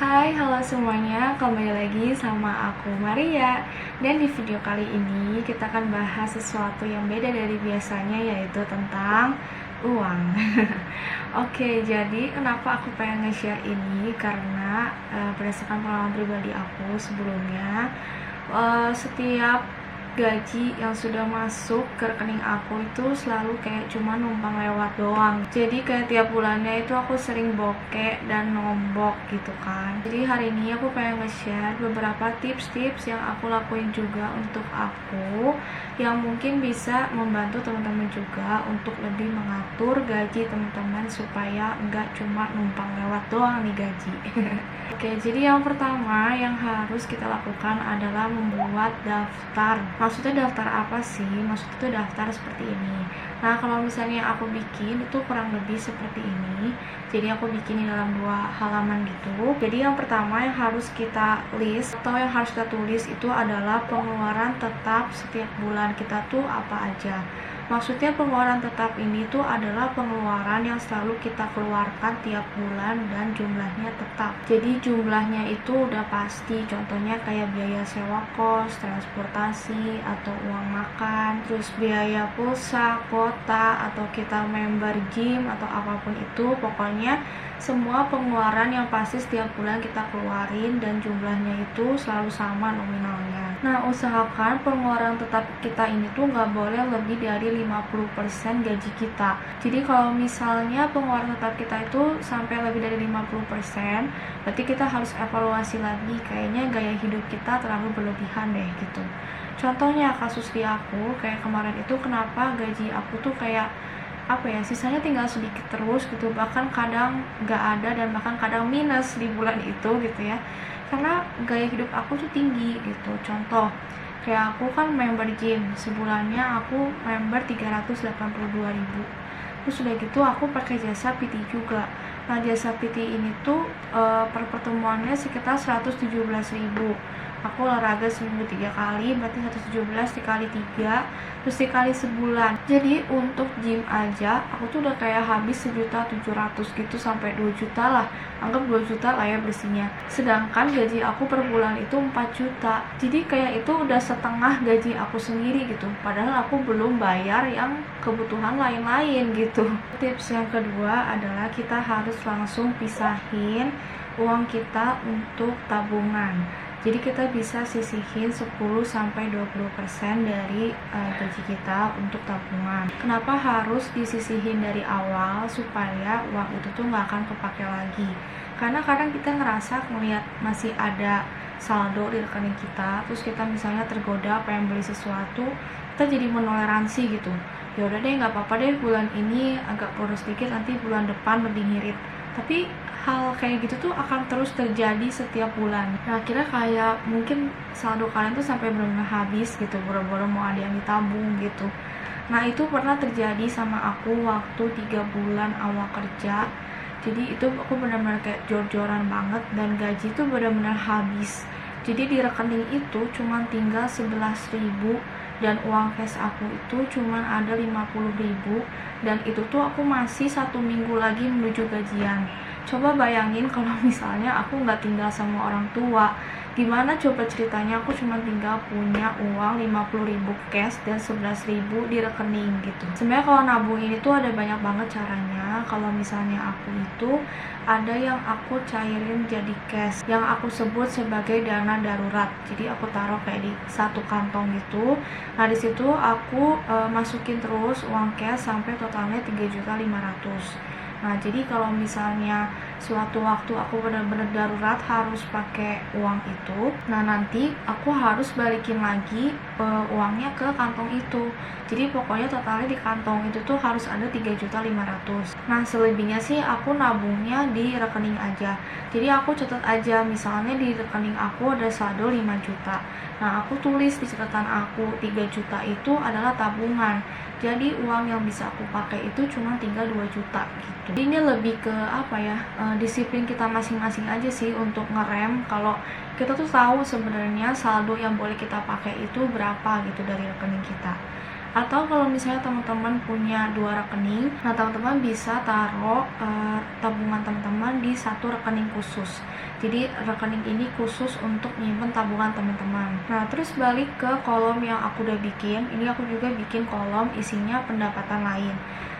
Hai, halo semuanya, kembali lagi sama aku Maria. Dan di video kali ini kita akan bahas sesuatu yang beda dari biasanya, yaitu tentang uang. Oke, jadi kenapa aku pengen nge-share ini? Karena berdasarkan pengalaman pribadi aku sebelumnya, setiap gaji yang sudah masuk ke rekening aku itu selalu kayak cuma numpang lewat doang. Jadi kayak tiap bulannya itu aku sering bokek dan nombok gitu kan. Jadi hari ini aku pengen nge-share beberapa tips-tips yang aku lakuin juga untuk aku, yang mungkin bisa membantu teman-teman juga untuk lebih mengatur gaji teman-teman supaya enggak cuma numpang lewat doang nih gaji. Oke, jadi yang pertama yang harus kita lakukan adalah membuat daftar. Maksudnya daftar apa sih? Maksudnya itu daftar seperti ini. Nah, kalau misalnya aku bikin itu kurang lebih seperti ini. Jadi aku bikin dalam 2 halaman gitu. Jadi yang pertama yang harus kita list atau yang harus kita tulis itu adalah pengeluaran tetap setiap bulan kita tuh apa aja. Maksudnya pengeluaran tetap ini tuh adalah pengeluaran yang selalu kita keluarkan tiap bulan dan jumlahnya tetap. Jadi jumlahnya itu udah pasti, contohnya kayak biaya sewa kos, transportasi, atau uang makan, terus biaya pulsa, kuota, atau kita member gym, atau apapun itu. Pokoknya semua pengeluaran yang pasti setiap bulan kita keluarin dan jumlahnya itu selalu sama nominalnya. Nah, usahakan pengeluaran tetap kita ini tuh nggak boleh lebih dari 50% gaji kita. Jadi kalau misalnya pengeluaran tetap kita itu sampai lebih dari 50%, berarti kita harus evaluasi lagi, kayaknya gaya hidup kita terlalu berlebihan deh gitu. Contohnya kasus di aku, kayak kemarin itu kenapa gaji aku tuh kayak sisanya tinggal sedikit terus gitu, bahkan kadang nggak ada dan bahkan kadang minus di bulan itu gitu ya, karena gaya hidup aku tuh tinggi gitu. Contoh kayak aku kan member gym, sebulannya aku member 382.000. Terus udah gitu aku pakai jasa PT juga. Nah, jasa PT ini tuh per pertemuannya sekitar 117.000. Aku olahraga seminggu 3 kali, berarti 117 dikali 3, terus dikali sebulan. Jadi untuk gym aja aku tuh udah kayak habis 1.700.000 gitu sampai 2 juta lah. Anggap 2 juta lah ya bersihnya. Sedangkan gaji aku per bulan itu 4 juta. Jadi kayak itu udah setengah gaji aku sendiri gitu. Padahal aku belum bayar yang kebutuhan lain-lain gitu. Tips yang kedua adalah kita harus langsung pisahin uang kita untuk tabungan. Jadi kita bisa sisihin 10-20% dari gaji kita untuk tabungan. Kenapa harus disisihin dari awal? Supaya uang itu tuh nggak akan kepake lagi. Karena kadang kita ngerasa ngeliat masih ada saldo di rekening kita, terus kita misalnya tergoda pengen beli sesuatu, kita jadi menoleransi gitu. Ya udah deh, nggak apa-apa deh, bulan ini agak boros sedikit, nanti bulan depan lebih ngirit. Tapi hal kayak gitu tuh akan terus terjadi setiap bulan. Nah, akhirnya kayak mungkin saldo kalian tuh sampai benar-benar habis gitu, boro-boro mau ada yang ditabung gitu. Nah, itu pernah terjadi sama aku waktu 3 bulan awal kerja. Jadi itu aku benar-benar kayak jor-joran banget dan gaji tuh benar-benar habis. Jadi di rekening itu cuma tinggal 11.000 dan uang cash aku itu cuma ada 50.000, dan itu tuh aku masih 1 minggu lagi menuju gajian. Coba bayangin kalau misalnya aku nggak tinggal sama orang tua, gimana coba ceritanya aku cuma tinggal punya uang 50.000 cash dan 11.000 di rekening gitu. Sebenarnya kalau nabung ini tuh ada banyak banget caranya. Kalau misalnya aku itu ada yang aku cairin jadi cash, yang aku sebut sebagai dana darurat. Jadi aku taruh kayak di satu kantong gitu. Nah, di situ aku masukin terus uang cash sampai totalnya 3.500.000. Nah, jadi kalau misalnya suatu waktu aku benar-benar darurat harus pakai uang itu, nah nanti aku harus balikin lagi uangnya ke kantong itu. Jadi pokoknya totalnya di kantong itu tuh harus ada 3.500.000. Nah, selebihnya sih aku nabungnya di rekening aja. Jadi aku catat aja, misalnya di rekening aku ada saldo 5 juta. Nah, aku tulis di catatan aku 3 juta itu adalah tabungan. Jadi uang yang bisa aku pakai itu cuma tinggal 2 juta gitu. Jadi ini lebih ke disiplin kita masing-masing aja sih untuk ngerem kalau kita tuh tahu sebenarnya saldo yang boleh kita pakai itu berapa gitu dari rekening kita. Atau kalau misalnya teman-teman punya 2 rekening, nah teman-teman bisa taruh tabungan teman-teman di satu rekening khusus. Jadi rekening ini khusus untuk nyimpen tabungan teman-teman. Nah terus balik ke kolom yang aku udah bikin, ini aku juga bikin kolom isinya pendapatan lain.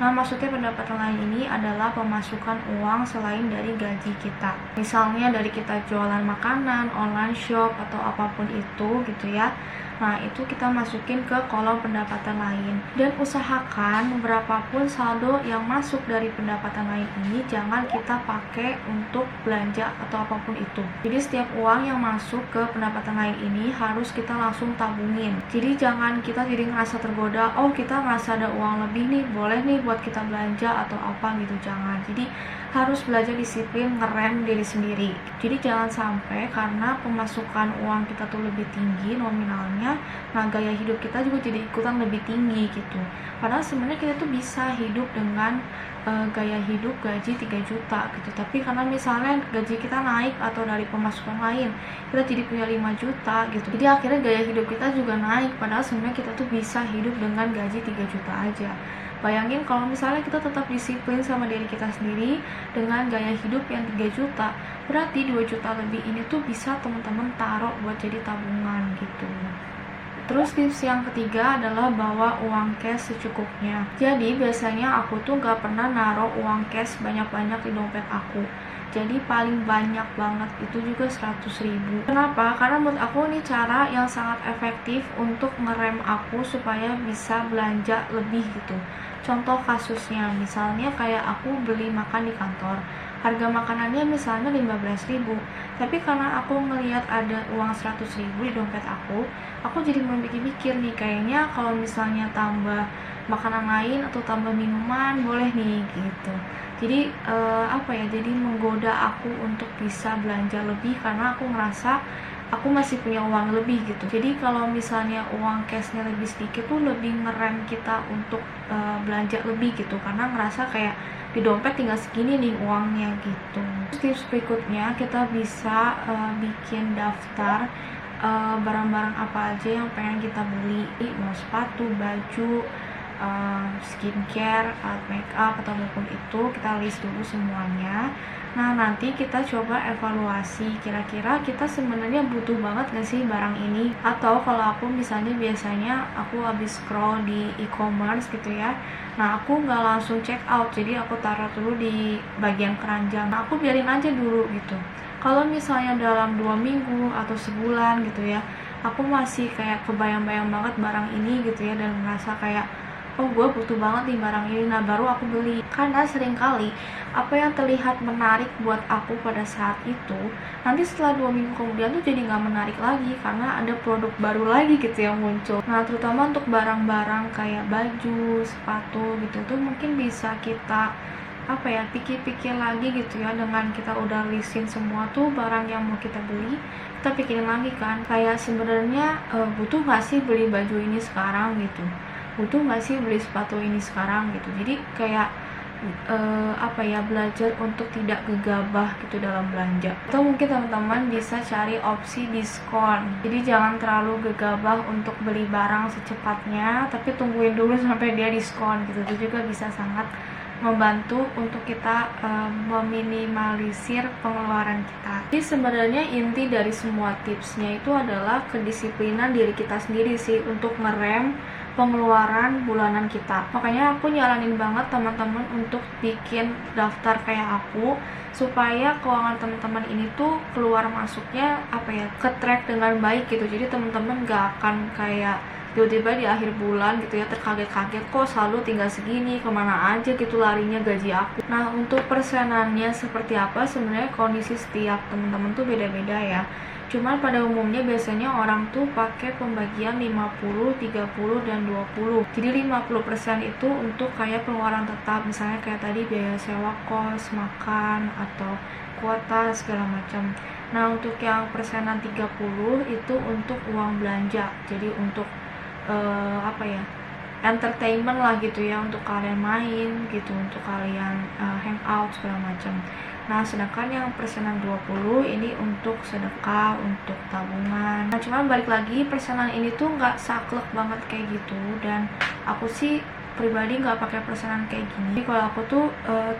Nah, maksudnya pendapatan lain ini adalah pemasukan uang selain dari gaji kita. Misalnya dari kita jualan makanan, online shop, atau apapun itu gitu ya. Nah, itu kita masukin ke kolom pendapatan lain. Dan usahakan berapapun saldo yang masuk dari pendapatan lain ini jangan kita pakai untuk belanja atau apapun itu. Jadi setiap uang yang masuk ke pendapatan lain ini harus kita langsung tabungin. Jadi jangan kita jadi ngerasa tergoda, oh kita ngerasa ada uang lebih nih, boleh nih buat kita belanja atau apa gitu, jangan. Jadi harus belajar disiplin ngerem diri sendiri. Jadi jangan sampai karena pemasukan uang kita tuh lebih tinggi nominalnya, nah gaya hidup kita juga jadi ikutan lebih tinggi gitu. Padahal sebenarnya kita tuh bisa hidup dengan gaya hidup gaji 3 juta gitu. Tapi karena misalnya gaji kita naik atau dari pemasukan lain, kita jadi punya 5 juta gitu. Jadi akhirnya gaya hidup kita juga naik, padahal sebenarnya kita tuh bisa hidup dengan gaji 3 juta aja. Bayangin kalau misalnya kita tetap disiplin sama diri kita sendiri dengan gaya hidup yang 3 juta, berarti 2 juta lebih ini tuh bisa teman-teman taruh buat jadi tabungan gitu. Terus tips yang ketiga adalah bawa uang cash secukupnya. Jadi biasanya aku tuh gak pernah naruh uang cash banyak-banyak di dompet aku. Jadi paling banyak banget itu juga 100.000. Kenapa? Karena menurut aku ini cara yang sangat efektif untuk ngerem aku supaya bisa belanja lebih gitu. Contoh kasusnya, misalnya kayak aku beli makan di kantor, harga makanannya misalnya 15.000, tapi karena aku ngelihat ada uang 100.000 di dompet aku jadi memikir-mikir nih, kayaknya kalau misalnya tambah makanan lain atau tambah minuman boleh nih gitu. Jadi jadi menggoda aku untuk bisa belanja lebih karena aku ngerasa aku masih punya uang lebih gitu. Jadi kalau misalnya uang cashnya lebih sedikit tuh lebih ngerem kita untuk belanja lebih gitu, karena ngerasa kayak di dompet tinggal segini nih uangnya gitu. Tips berikutnya, kita bisa bikin daftar barang-barang apa aja yang pengen kita beli, mau sepatu, baju, skincare, alat makeup atau apapun itu, kita list dulu semuanya. Nah nanti kita coba evaluasi kira-kira kita sebenarnya butuh banget gak sih barang ini. Atau kalau aku misalnya biasanya aku habis scroll di e-commerce gitu ya, nah aku gak langsung check out, jadi aku taruh dulu di bagian keranjang. Nah aku biarin aja dulu gitu. Kalau misalnya dalam 2 minggu atau sebulan gitu ya, aku masih kayak kebayang-bayang banget barang ini gitu ya, dan merasa kayak oh gue butuh banget nih barang ini, nah baru aku beli. Karena seringkali apa yang terlihat menarik buat aku pada saat itu, nanti setelah 2 minggu kemudian tuh jadi gak menarik lagi karena ada produk baru lagi gitu yang muncul. Nah terutama untuk barang-barang kayak baju, sepatu gitu tuh mungkin bisa kita pikir-pikir lagi gitu ya. Dengan kita udah listin semua tuh barang yang mau kita beli, kita pikirin lagi kan, kayak sebenarnya butuh gak sih beli baju ini sekarang gitu, butuh gak sih beli sepatu ini sekarang gitu. Jadi kayak belajar untuk tidak gegabah gitu dalam belanja. Atau mungkin teman-teman bisa cari opsi diskon, jadi jangan terlalu gegabah untuk beli barang secepatnya, tapi tungguin dulu sampai dia diskon gitu. Itu juga bisa sangat membantu untuk kita meminimalisir pengeluaran kita. Jadi sebenarnya inti dari semua tipsnya itu adalah kedisiplinan diri kita sendiri sih untuk ngerem pengeluaran bulanan kita. Makanya aku nyaranin banget teman-teman untuk bikin daftar kayak aku, supaya keuangan teman-teman ini tuh keluar masuknya ke track dengan baik gitu. Jadi teman-teman gak akan kayak tiba-tiba di akhir bulan gitu ya terkaget-kaget, kok saldo tinggal segini, kemana aja gitu larinya gaji aku. Nah untuk persenannya seperti apa, sebenarnya kondisi setiap teman-teman tuh beda-beda ya. Cuman pada umumnya biasanya orang tuh pakai pembagian 50, 30, dan 20. Jadi 50% itu untuk kayak pengeluaran tetap, misalnya kayak tadi biaya sewa kos, makan, atau kuota segala macam. Nah untuk yang persenan 30 itu untuk uang belanja, jadi untuk entertainment lah gitu ya, untuk kalian main gitu, untuk kalian hangout segala macam. Nah, sedangkan yang persenan 20 ini untuk sedekah, untuk tabungan. Nah, cuman balik lagi persenan ini tuh nggak saklek banget kayak gitu, dan aku sih pribadi nggak pakai persenan kayak gini. Jadi kalau aku tuh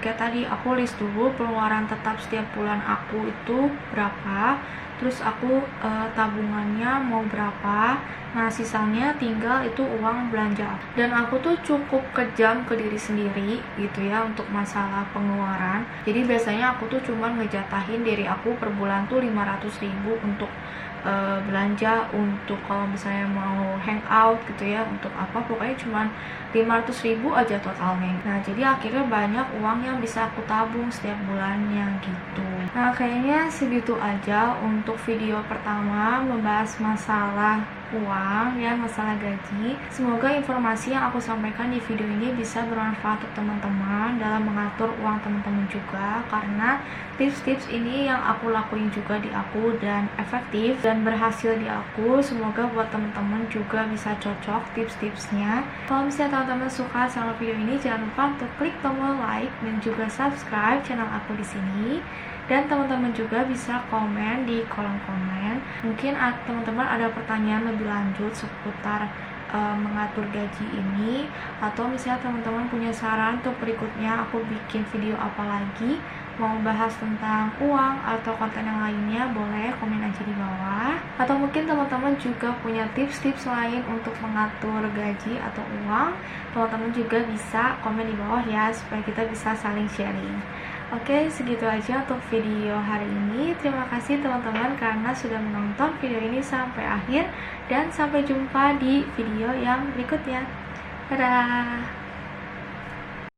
kayak tadi aku list dulu pengeluaran tetap setiap bulan aku itu berapa, terus aku tabungannya mau berapa. Nah, sisanya tinggal itu uang belanja. Dan aku tuh cukup kejam ke diri sendiri gitu ya untuk masalah pengeluaran. Jadi biasanya aku tuh cuman ngejatahin diri aku per bulan tuh 500.000 untuk belanja, untuk kalau misalnya mau hangout gitu ya, untuk apa, pokoknya cuman 500.000 aja totalnya. Nah, jadi akhirnya banyak uang yang bisa aku tabung setiap bulannya gitu. Nah, kayaknya segitu aja untuk video pertama membahas masalah uang ya, masalah gaji. Semoga informasi yang aku sampaikan di video ini bisa bermanfaat untuk teman-teman dalam mengatur uang teman-teman juga, karena tips-tips ini yang aku lakuin juga di aku dan efektif dan berhasil di aku. Semoga buat teman-teman juga bisa cocok tips-tipsnya. Kalau misalnya teman-teman suka sama video ini, jangan lupa untuk klik tombol like dan juga subscribe channel aku di sini. Dan teman-teman juga bisa komen di kolom komen. Mungkin teman-teman ada pertanyaan lebih lanjut seputar mengatur gaji ini, atau misalnya teman-teman punya saran untuk berikutnya aku bikin video apa lagi, mau bahas tentang uang atau konten yang lainnya, boleh komen aja di bawah. Atau mungkin teman-teman juga punya tips-tips lain untuk mengatur gaji atau uang, teman-teman juga bisa komen di bawah ya, supaya kita bisa saling sharing. Oke, segitu aja untuk video hari ini. Terima kasih teman-teman karena sudah menonton video ini sampai akhir, dan sampai jumpa di video yang berikutnya. Dadah!